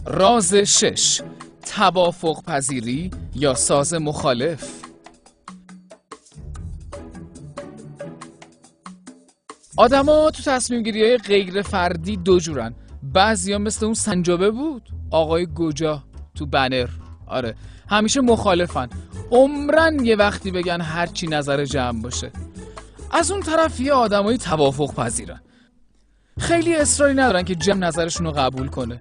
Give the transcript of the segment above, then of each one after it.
راز 6. توافق پذیری یا ساز مخالف. آدما تو تصمیم گیری های غیر فردی دو جورن. بعضیا مثل اون سنجابه بود، آقای گوجا تو بنر. آره، همیشه مخالفن، عمرن یه وقتی بگن هرچی نظر جمع باشه. از اون طرف یه آدمای توافق پذیرن، خیلی اصراری ندارن که جمع نظرشون رو قبول کنه.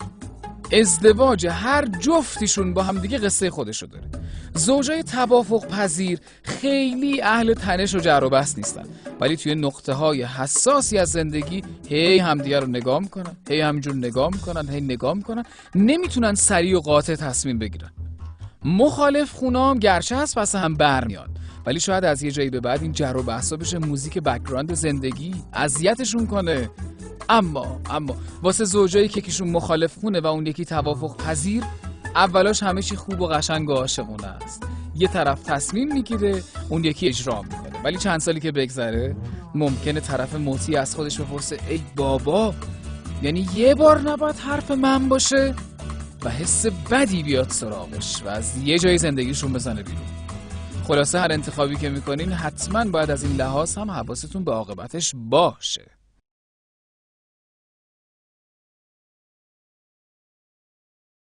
ازدواج هر جفتیشون با هم دیگه قصه خودشو داره. زوجای توافق پذیر خیلی اهل تنش و جر و بحث نیستن، ولی توی نقطه های حساسی از زندگی هی همدیگه رو نگاه میکنن، هی همینجور نگاه میکنن، نمیتونن سریع و قاطع تصمیم بگیرن. مخالف خونام گرچه هست پس هم برمیاد، ولی شاید از یه جایی به بعد این جر و بحثا بشه موزیک بک‌گراند زندگی، اذیتشون کنه. اما واسه زوجایی که یکیشون مخالف خونه و اون یکی توافق پذیر، اولاش همه چی خوب و قشنگ و عاشقونه است. یه طرف تصمیم میگیره، اون یکی اجرا میکنه، ولی چند سالی که بگذره ممکنه طرف مطیع از خودش بپرسه ای بابا، یعنی یه بار نباید حرف من باشه؟ و حس بدی بیاد سراغش و از یه جای زندگیشون بزنه بیرون. خلاصه هر انتخابی که میکنین حتما باید از این لحاظ هم حواستون به عاقبتش باشه.